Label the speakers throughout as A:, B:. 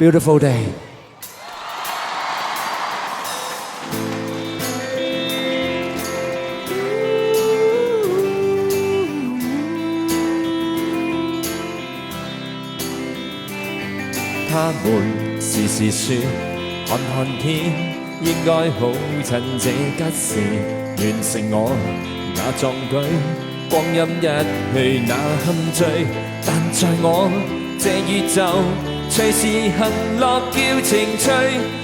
A: beautiful day。他們時時說，看看天，應該好趁這吉時完成我那壯舉。光陰一去那堪醉，但在我這宇宙，隨時行樂叫情趣，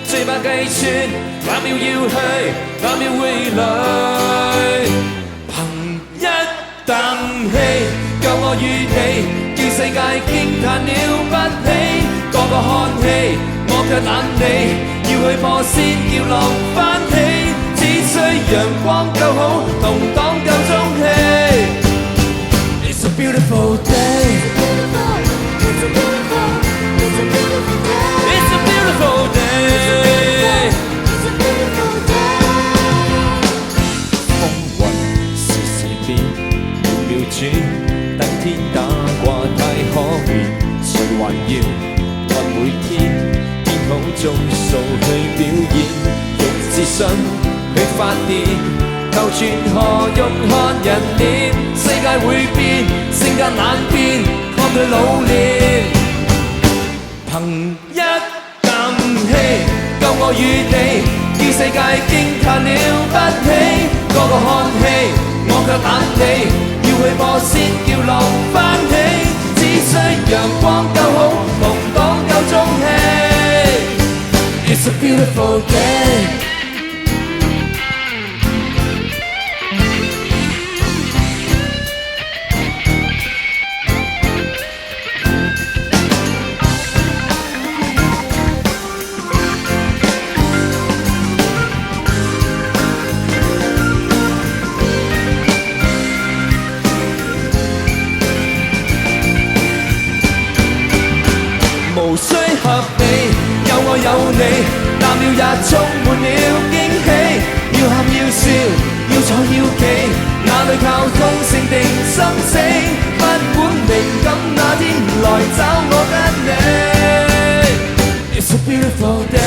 A: 最怕計算哪秒要去，哪秒會來。憑一啖氣，夠我與你，叫世界驚嘆了不起。個個看戲，我卻懶你，要去破先叫浪翻起，只需陽光夠好，同黨夠中氣。It's a beautiful day. It's a beautiful day. It's a beautiful day. It's a beautiful day. 風雲時時變，秒秒轉，等天打掛太可憐，誰還要？每天編好鐘數去表演，用自信去發電，求全何用看人臉，世界會變，性格難變，抗拒老練。憑一啖氣，夠我與你，叫世界驚嘆了不起。個個看戲，我卻懶你，要去播先叫浪翻起，只需陽光夠好，同黨夠中氣。It's a beautiful day. 無需合理，有我有你，哪秒也充滿了驚喜。要喊要笑，要坐要企，哪裏靠通勝定生死？不管靈感那天來找我跟你。It's a beautiful day.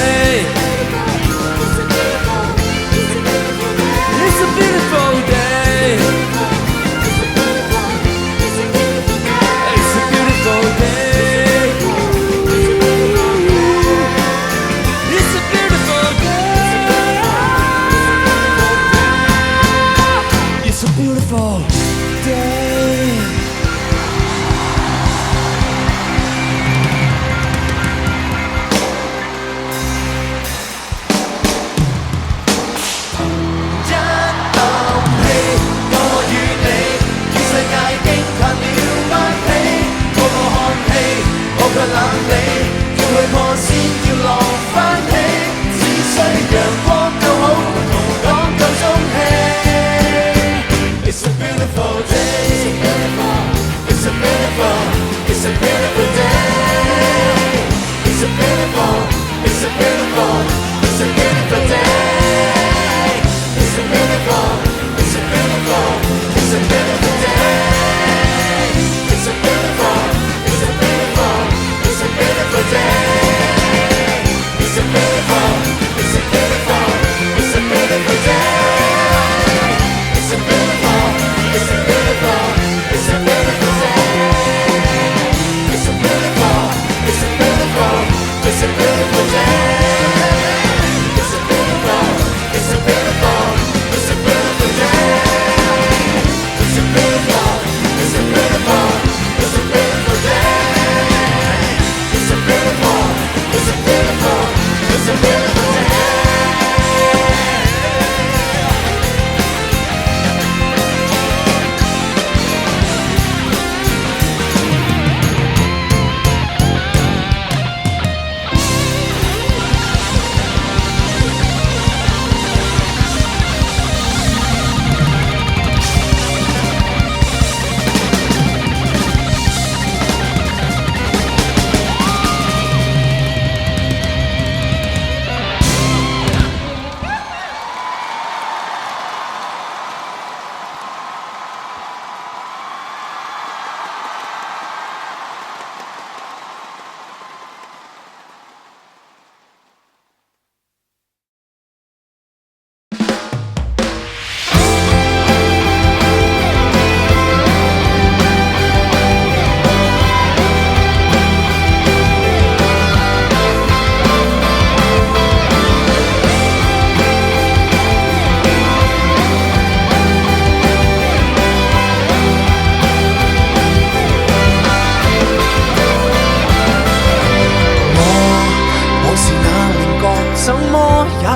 A: It's a beautiful day. It's a beautiful day.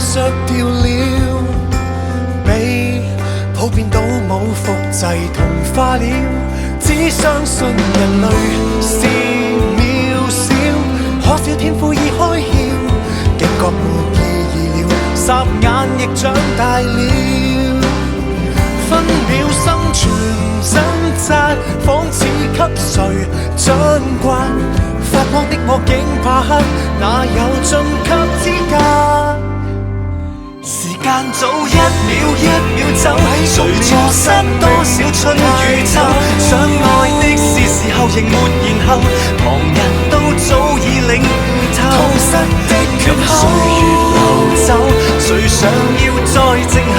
B: 削掉了，比普遍倒冇複製同化了，只相信人類是渺小，可笑天賦已開竅，警覺沒意義了，霎眼亦長大了，分秒生存掙扎，仿似給誰掌摑，發光的我竟怕黑，哪有晉級資格？時間早一秒一秒走，誰錯失多少春與秋？想愛的是時候仍沒然後，旁人都早已領悟透。痛失的缺口，歲月流走，誰想要再靜候？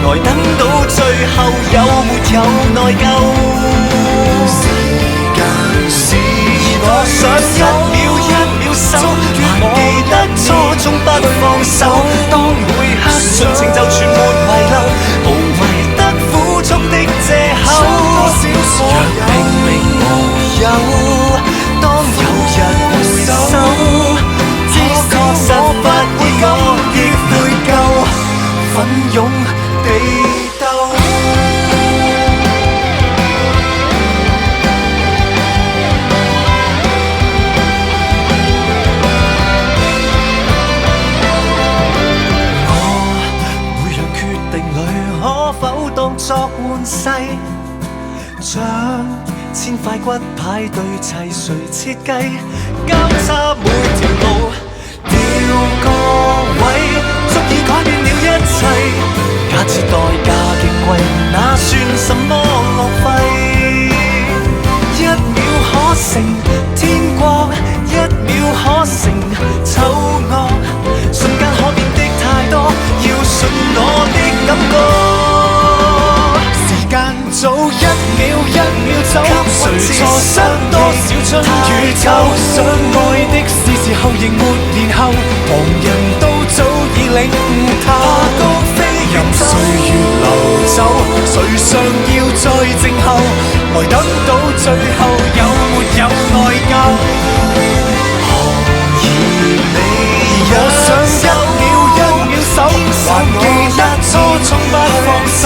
B: 呆等到最後，有沒有內疚？時間是我想一秒一秒守，還記得初衷不放手。當每刻盡情就全沒遺漏，無謂得苦衷的藉口。若明明無有，當有日回首，只確實發現我亦悔疚，奮勇地鬥。可否當作換世？將千塊骨牌對齊，誰設計？交叉每條路，調個位，足以改變了一切。假設代價極貴，那算什麼浪費？一秒可成天國，一秒可成醜惡，瞬間可變的太多，要信我的感覺。時間早一秒一秒走，誰錯失多少春與秋？想愛的是時候仍沒然後，旁人都早已領悟透。任歲月流走，誰想要再靜候？來等到最後，有沒有內疚？何以你我想一秒一秒守，還記得初衷不放手。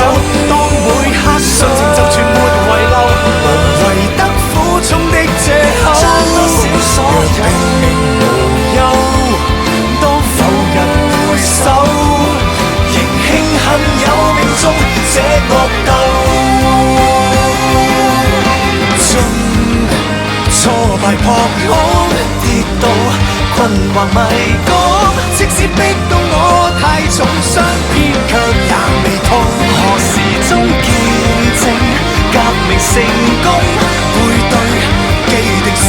B: 當每刻盡情就全沒遺漏，無謂得苦衷的藉口。若明明無憂，當某日回首，仍慶幸有命中這惡鬥。縱挫敗撲空跌倒，困惑迷宮，即使逼到我太重傷，偏卻也未痛。何時終見證革命成功？背對既定時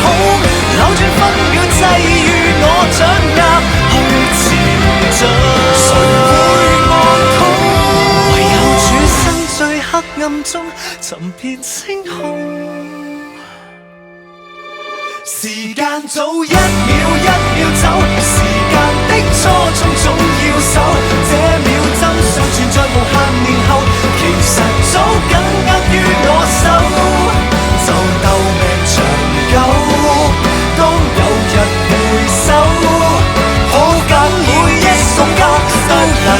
B: 空，扭轉分秒際遇，我掌握去前進。誰會愛痛？唯有處身最黑暗中，尋遍星空。時間早一秒一秒走，時間的初衷總要守。這秒真相存在無限年後，其實早緊握於我手。就鬥命長久，當有日回首，好感每一瞬間都已